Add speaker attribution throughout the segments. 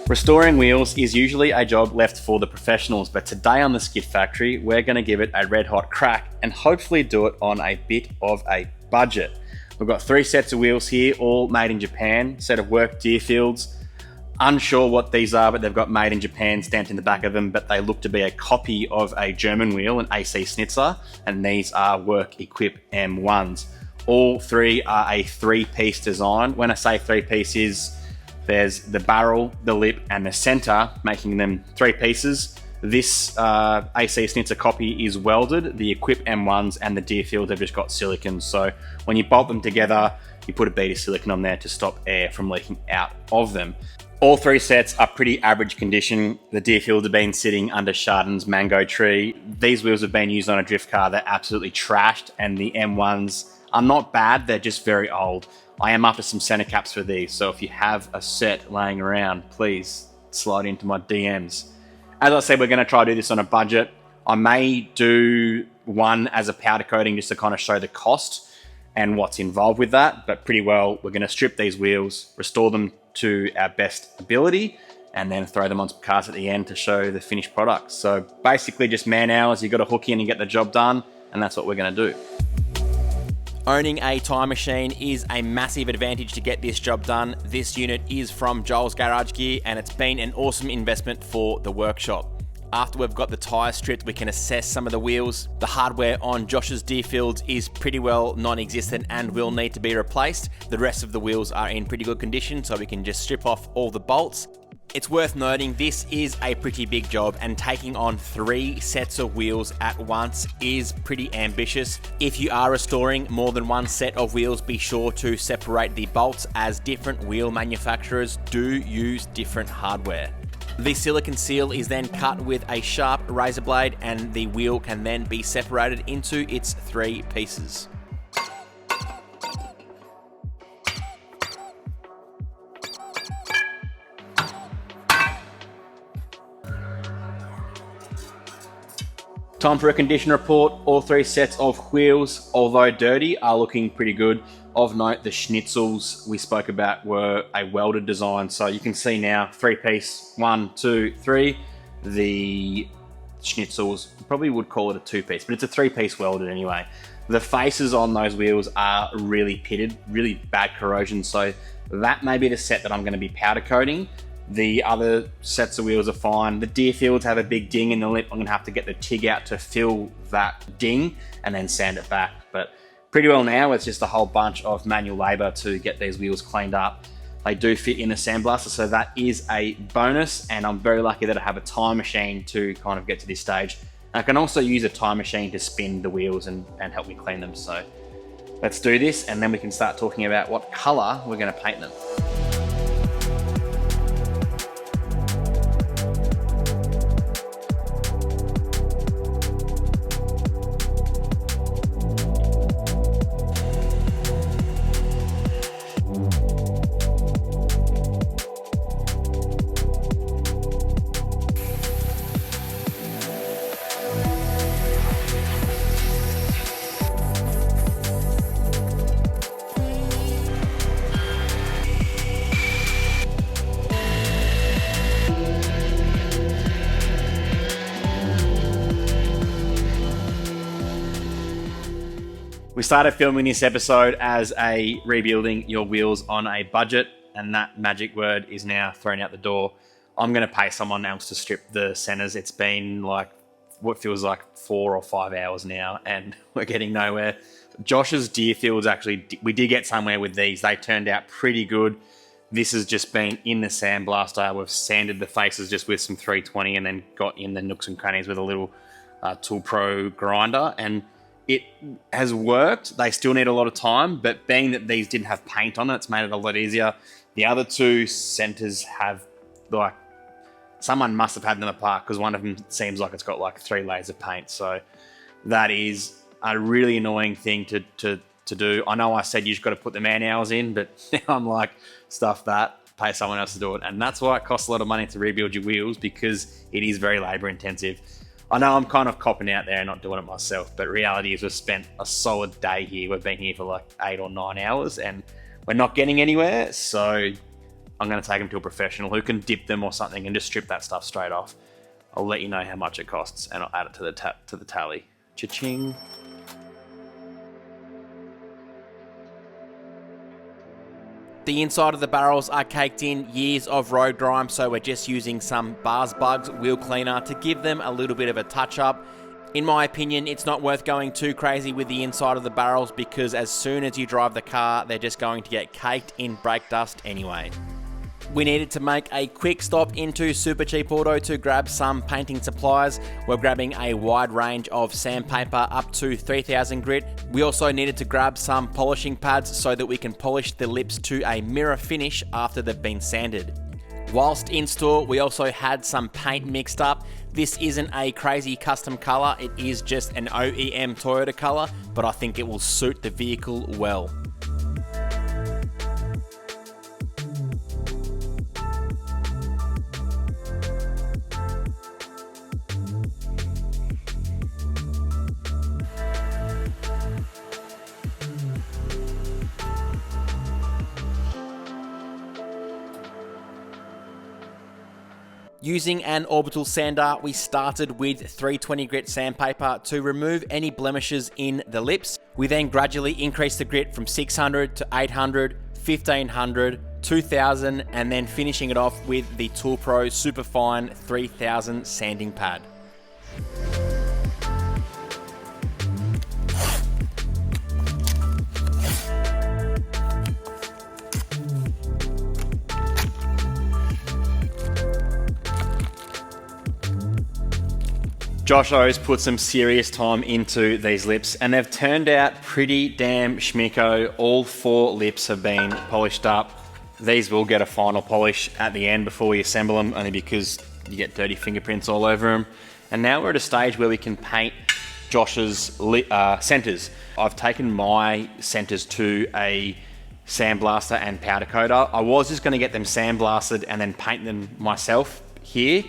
Speaker 1: Restoring wheels is usually a job left for the professionals, but today on the Skid Factory, we're going to give it a red hot crack and hopefully do it on a bit of a budget. We've got 3 sets of wheels here, all made in Japan, set of Work Deerfields. Unsure what these are, but they've got made in Japan stamped in the back of them, but they look to be a copy of a German wheel, an AC Schnitzer, and these are Work Equip M1s. All 3 are a 3-piece design. When I say 3-piece, there's the barrel, the lip, and the center, making them 3 pieces. This AC Schnitzer copy is welded. The Equip M1s and the Deerfield have just got silicon. So when you bolt them together, you put a bead of silicon on there to stop air from leaking out of them. All 3 sets are pretty average condition. The Deerfield have been sitting under Chardon's mango tree. These wheels have been used on a drift car. They're absolutely trashed, and the M1s are not bad. They're just very old. I am after some center caps for these, so if you have a set laying around, please slide into my DMs. As I said, we're going to try to do this on a budget. I may do one as a powder coating just to kind of show the cost and what's involved with that, but pretty well, we're going to strip these wheels, restore them to our best ability, and then throw them on some cars at the end to show the finished product. So basically just man hours, you've got to hook in and get the job done, and that's what we're going to do.
Speaker 2: Owning a time machine is a massive advantage to get this job done. This unit is from Joel's Garage Gear, and it's been an awesome investment for the workshop. After we've got the tyres stripped, we can assess some of the wheels. The hardware on Josh's Deerfields is pretty well non-existent and will need to be replaced. The rest of the wheels are in pretty good condition, so we can just strip off all the bolts. It's worth noting this is a pretty big job, and taking on 3 sets of wheels at once is pretty ambitious. If you are restoring more than 1 set of wheels, be sure to separate the bolts, as different wheel manufacturers do use different hardware. The silicon seal is then cut with a sharp razor blade, and the wheel can then be separated into its 3 pieces.
Speaker 1: Time for a condition report. All 3 sets of wheels, although dirty, are looking pretty good. Of note, the Schnitzels we spoke about were a welded design. So you can see now, 3-piece, 1, 2, 3. The Schnitzels, probably would call it a 2-piece, but it's a 3-piece welded anyway. The faces on those wheels are really pitted, really bad corrosion. So that may be the set that I'm going to be powder coating. The other sets of wheels are fine. The Deerfields have a big ding in the lip. I'm gonna have to get the TIG out to fill that ding and then sand it back. But pretty well now, it's just a whole bunch of manual labor to get these wheels cleaned up. They do fit in a sandblaster, so that is a bonus, and I'm very lucky that I have a time machine to kind of get to this stage. And I can also use a time machine to spin the wheels and help me clean them. So let's do this, and then we can start talking about what color we're gonna paint them. We started filming this episode as a rebuilding your wheels on a budget, and that magic word is now thrown out the door. I'm going to pay someone else to strip the centers. It's been like what feels like 4 or 5 hours now, and we're getting nowhere. Josh's Deerfields, actually, we did get somewhere with these. They turned out pretty good. This has just been in the sandblaster. We've sanded the faces just with some 320 and then got in the nooks and crannies with a little Tool Pro grinder, and it has worked. They still need a lot of time, but being that these didn't have paint on it, it's made it a lot easier. The other 2 centers have, like, someone must have had them apart, because one of them seems like it's got like 3 layers of paint. So that is a really annoying thing to do. I know I said you just got to put the man hours in, but now I'm like, stuff that, pay someone else to do it. And that's why it costs a lot of money to rebuild your wheels, because it is very labor intensive. I know I'm kind of copping out there and not doing it myself, but reality is we've spent a solid day here. We've been here for like 8 or 9 hours and we're not getting anywhere. So I'm going to take them to a professional who can dip them or something and just strip that stuff straight off. I'll let you know how much it costs and I'll add it to the tally. Cha-ching.
Speaker 2: The inside of the barrels are caked in years of road grime, so we're just using some Bars Bugs wheel cleaner to give them a little bit of a touch up. In my opinion, it's not worth going too crazy with the inside of the barrels because as soon as you drive the car, they're just going to get caked in brake dust anyway. We needed to make a quick stop into Super Cheap Auto to grab some painting supplies. We're grabbing a wide range of sandpaper up to 3000 grit. We also needed to grab some polishing pads so that we can polish the lips to a mirror finish after they've been sanded. Whilst in store, we also had some paint mixed up. This isn't a crazy custom color, it is just an OEM Toyota color, but I think it will suit the vehicle well. Using an orbital sander, we started with 320 grit sandpaper to remove any blemishes in the lips. We then gradually increased the grit from 600 to 800, 1500, 2000, and then finishing it off with the Tool Pro Superfine 3000 sanding pad.
Speaker 1: Josh O's put some serious time into these lips and they've turned out pretty damn schmicko. All 4 lips have been polished up. These will get a final polish at the end before we assemble them, only because you get dirty fingerprints all over them. And now we're at a stage where we can paint Josh's centers. I've taken my centers to a sandblaster and powder coater. I was just going to get them sandblasted and then paint them myself here.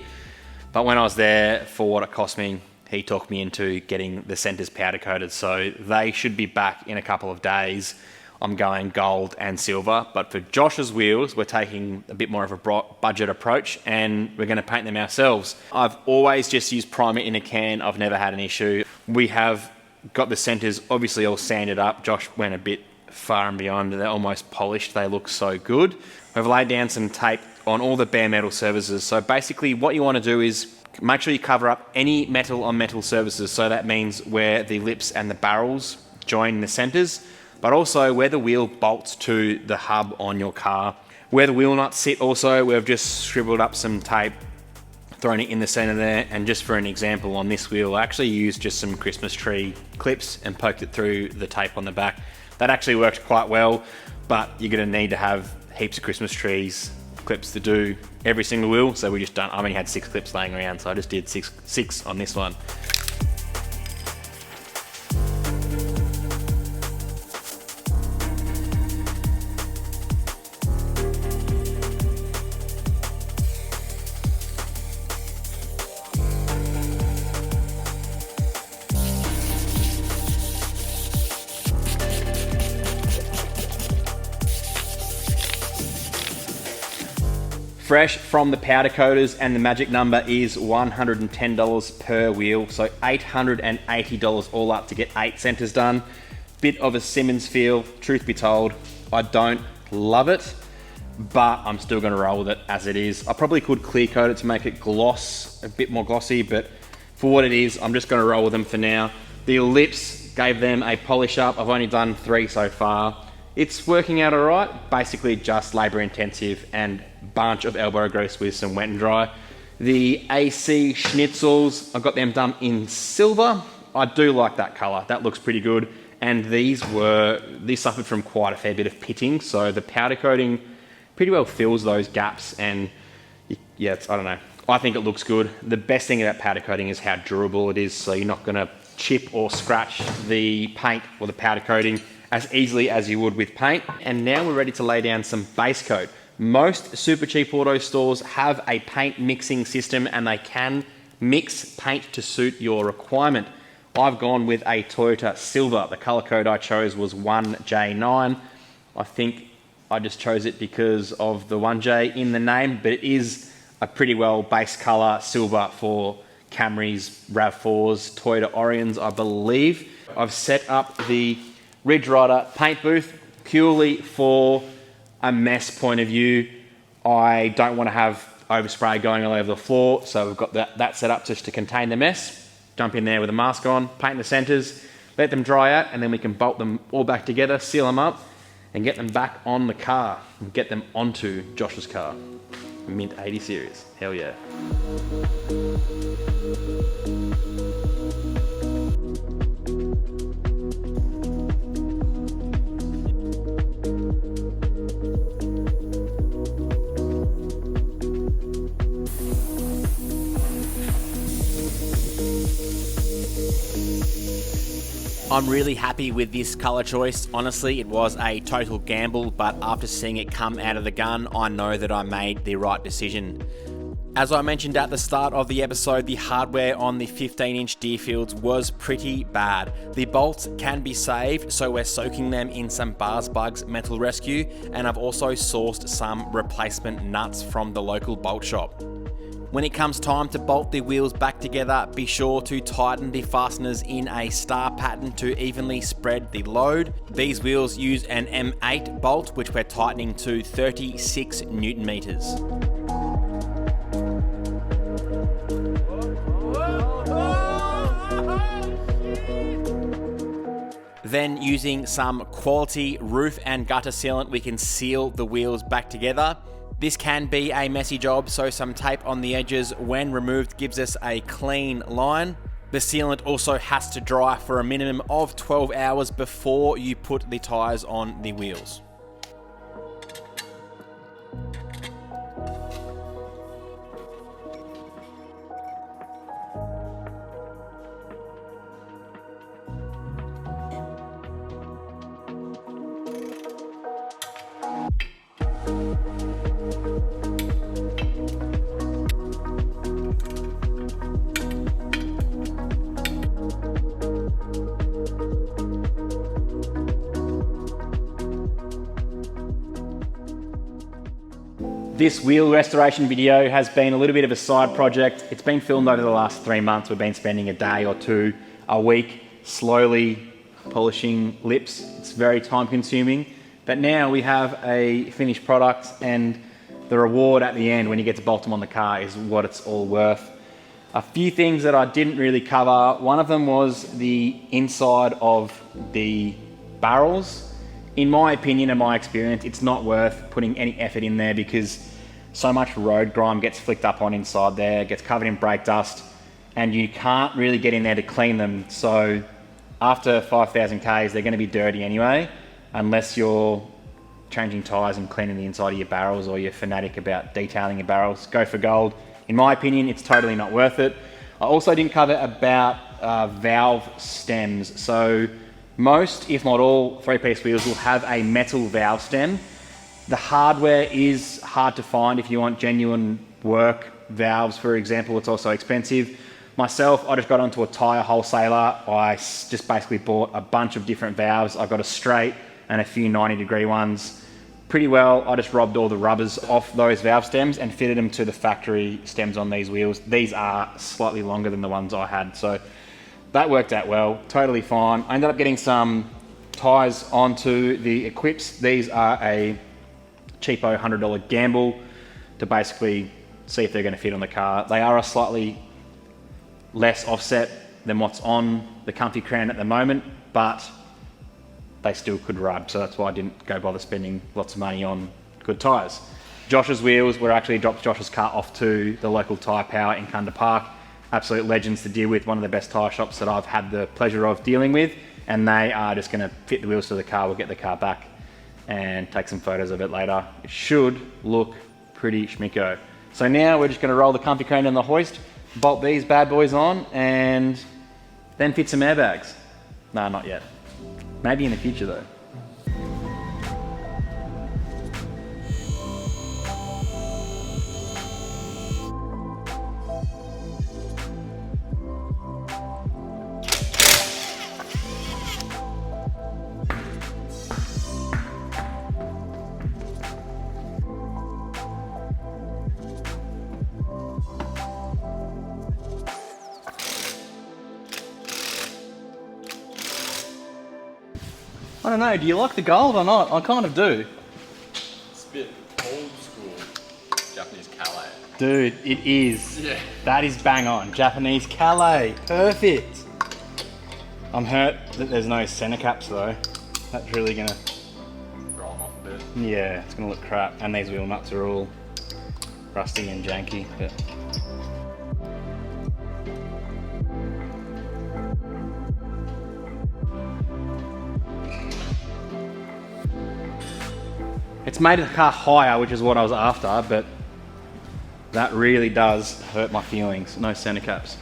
Speaker 1: But when I was there for what it cost me, he talked me into getting the centers powder coated. So they should be back in a couple of days. I'm going gold and silver. But for Josh's wheels, we're taking a bit more of a budget approach and we're going to paint them ourselves. I've always just used primer in a can. I've never had an issue. We have got the centers obviously all sanded up. Josh went a bit far and beyond. They're almost polished. They look so good. We've laid down some tape on all the bare metal surfaces. So basically what you want to do is make sure you cover up any metal on metal surfaces. So that means where the lips and the barrels join the centers, but also where the wheel bolts to the hub on your car. Where the wheel nuts sit also, we've just scribbled up some tape, thrown it in the center there. And just for an example on this wheel, I actually used just some Christmas tree clips and poked it through the tape on the back. That actually worked quite well, but you're gonna need to have heaps of Christmas trees clips to do every single wheel. So we just done, I only had 6 clips laying around, so I just did six on this one. Fresh from the powder coaters, and the magic number is $110 per wheel, so $880 all up to get 8 centers done. Bit of a Simmons feel, truth be told. I don't love it, but I'm still gonna roll with it as it is. I probably could clear coat it to make it gloss, a bit more glossy, but for what it is, I'm just gonna roll with them for now. The lips, gave them a polish up. I've only done 3 so far. It's working out all right, basically just labor intensive and bunch of elbow grease with some wet and dry. The AC Schnitzels, I got them done in silver. I do like that color, that looks pretty good. And these suffered from quite a fair bit of pitting, so the powder coating pretty well fills those gaps, and yeah, I don't know. I think it looks good. The best thing about powder coating is how durable it is, so you're not gonna chip or scratch the paint or the powder coating as easily as you would with paint. And now we're ready to lay down some base coat. Most Super Cheap Auto stores have a paint mixing system and they can mix paint to suit your requirement. I've gone with a Toyota Silver. The color code I chose was 1J9. I think I just chose it because of the 1J in the name, but it is a pretty well base color silver for Camrys, RAV4s, Toyota Orions, I believe. I've set up the Ridge Rider paint booth purely for a mess point of view. I don't want to have overspray going all over the floor, so we've got that set up just to contain the mess. Jump in there with a mask on, paint the centers, let them dry out, and then we can bolt them all back together, seal them up, and get them back on the car, and get them onto Josh's car. Mint 80 series, hell yeah.
Speaker 2: I'm really happy with this colour choice. Honestly, it was a total gamble, but after seeing it come out of the gun, I know that I made the right decision. As I mentioned at the start of the episode, the hardware on the 15-inch Deerfields was pretty bad. The bolts can be saved, so we're soaking them in some Bars Bugs Metal Rescue, and I've also sourced some replacement nuts from the local bolt shop. When it comes time to bolt the wheels back together, be sure to tighten the fasteners in a star pattern to evenly spread the load. These wheels use an M8 bolt, which we're tightening to 36 Newton meters. Then using some quality roof and gutter sealant, we can seal the wheels back together. This can be a messy job, so some tape on the edges when removed gives us a clean line. The sealant also has to dry for a minimum of 12 hours before you put the tyres on the wheels.
Speaker 1: This wheel restoration video has been a little bit of a side project. It's been filmed over the last 3 months. We've been spending a day or two a week slowly polishing lips. It's very time consuming, but now we have a finished product, and the reward at the end when you get to bolt them on the car is what it's all worth. A few things that I didn't really cover. One of them was the inside of the barrels. In my opinion and my experience, it's not worth putting any effort in there because so much road grime gets flicked up on inside there, gets covered in brake dust, and you can't really get in there to clean them. So after 5,000 Ks, they're going to be dirty anyway, unless you're changing tyres and cleaning the inside of your barrels, or you're fanatic about detailing your barrels. Go for gold. In my opinion, it's totally not worth it. I also didn't cover about valve stems. So most, if not all, 3-piece wheels will have a metal valve stem. The hardware is hard to find if you want genuine work valves, for example. It's also expensive. Myself, I just got onto a tyre wholesaler. I just basically bought a bunch of different valves. I got a straight and a few 90-degree ones. Pretty well, I just robbed all the rubbers off those valve stems and fitted them to the factory stems on these wheels. These are slightly longer than the ones I had, so that worked out well, totally fine. I ended up getting some tyres onto the Equips. These are a cheapo $100 gamble to basically see if they're going to fit on the car. They are a slightly less offset than what's on the Comfy Crown at the moment, but they still could rub, so that's why I didn't go bother spending lots of money on good tyres. Josh's wheels were actually dropped Josh's car off to the local Tyre Power in Kunda Park. Absolute legends to deal with, one of the best tyre shops that I've had the pleasure of dealing with, and they are just going to fit the wheels to the car. We'll get the car back and take some photos of it later. It should look pretty schmicko. So now we're just going to roll the Comfy Crane in the hoist, bolt these bad boys on, and then fit some airbags. No, not yet. Maybe in the future though. I don't know, do you like the gold or not? I kind of do.
Speaker 2: It's a bit old school Japanese Calais.
Speaker 1: Dude, it is.
Speaker 2: Yeah.
Speaker 1: That is bang on. Japanese Calais. Perfect. I'm hurt that there's no center caps though. That's really gonna
Speaker 2: Throw them off a bit.
Speaker 1: yeah, it's gonna look crap. And these wheel nuts are all rusty and janky. But it's made the car higher, which is what I was after, but that really does hurt my feelings. No center caps.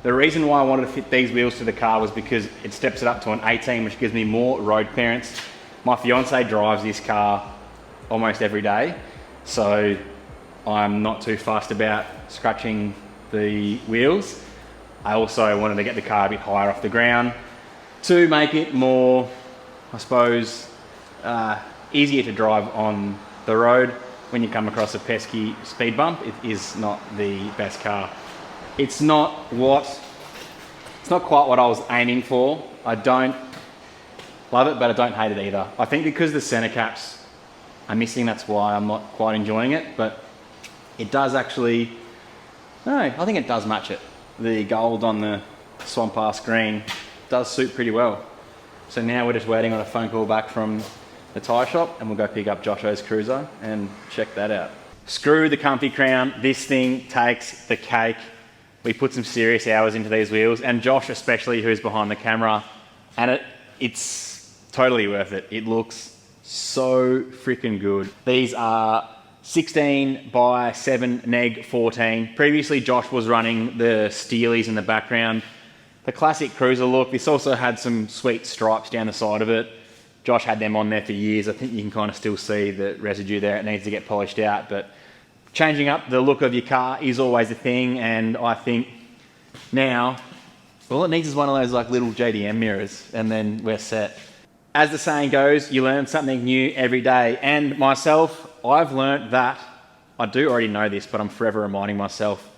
Speaker 1: The reason why I wanted to fit these wheels to the car was because it steps it up to an 18, which gives me more road clearance. My fiance drives this car almost every day, so I'm not too fussed about scratching the wheels. I also wanted to get the car a bit higher off the ground to make it more, I suppose, easier to drive on the road when you come across a pesky speed bump. It is not the best car. It's not quite what I was aiming for. I don't love it, but I don't hate it either. I think because the center caps are missing, that's why I'm not quite enjoying it, but it does actually, no, I think it does match it. The gold on the Swamp Ass green does suit pretty well. So now we're just waiting on a phone call back from the tyre shop and we'll go pick up Josho's Cruiser and check that out. Screw the comfy crown, this thing takes the cake. We put some serious hours into these wheels, and Josh especially, who's behind the camera, and it's totally worth it. It looks so freaking good. These are 16 by 7 neg 14. Previously Josh was running the Steelies in the background. The classic cruiser look. This also had some sweet stripes down the side of it. Josh had them on there for years. I think you can kind of still see the residue there. It needs to get polished out, but changing up the look of your car is always a thing, and I think now all it needs is one of those like little JDM mirrors and then we're set. As the saying goes, you learn something new every day, and myself, I've learned that, I do already know this, but I'm forever reminding myself,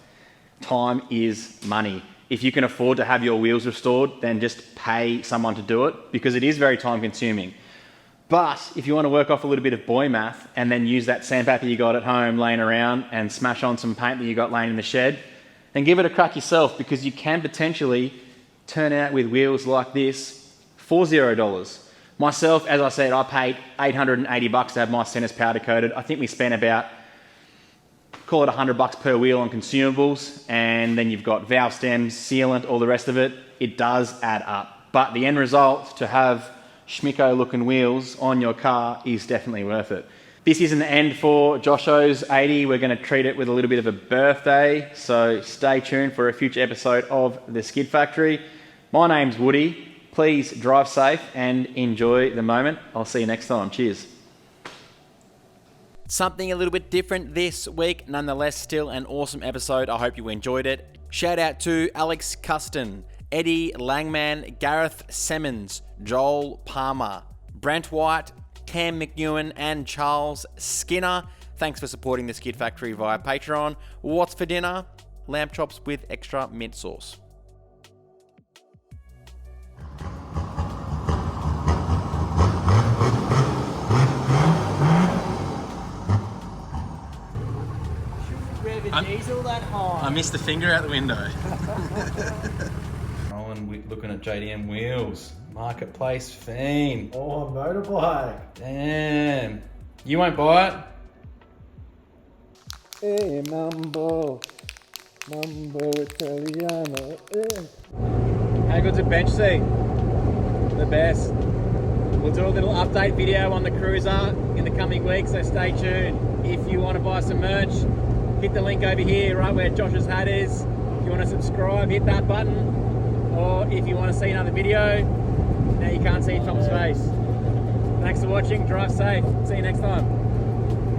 Speaker 1: time is money. If you can afford to have your wheels restored, then just pay someone to do it, because it is very time consuming. But if you want to work off a little bit of boy math and then use that sandpaper you got at home laying around and smash on some paint that you got laying in the shed, then give it a crack yourself, because you can potentially turn out with wheels like this for $0. Myself, as I said, I paid $880 to have my centers powder coated. I think we spent about, call it $100 per wheel on consumables, and then you've got valve stems, sealant, all the rest of it. It does add up. But the end result, to have schmicko looking wheels on your car, is definitely worth it. This isn't the end for Josho's 80. We're going to treat it with a little bit of a birthday, so stay tuned for a future episode of The Skid Factory. My name's Woody. Please drive safe and enjoy the moment. I'll see you next time. Cheers.
Speaker 2: Something a little bit different this week, nonetheless still an awesome episode. I hope you enjoyed it. Shout out to Alex Custon, Eddie Langman, Gareth Simmons, Joel Palmer, Brent White, Cam McEwen, and Charles Skinner. Thanks for supporting the Skid Factory via Patreon. What's for dinner? Lamb chops with extra mint sauce.
Speaker 1: Diesel that high. I missed the finger out the window. Rolling, looking at JDM wheels. Marketplace fiend.
Speaker 3: Oh, a motorbike.
Speaker 1: Damn. You won't buy it?
Speaker 3: Hey, Mambo Italiano. Hey.
Speaker 1: How good's a bench seat? The best. We'll do a little update video on the Cruiser in the coming weeks, so stay tuned. If you want to buy some merch, hit the link over here, right where Josh's hat is. If you want to subscribe, hit that button. Or if you want to see another video, now you can't see Tom's face. Thanks for watching, drive safe, see you next time.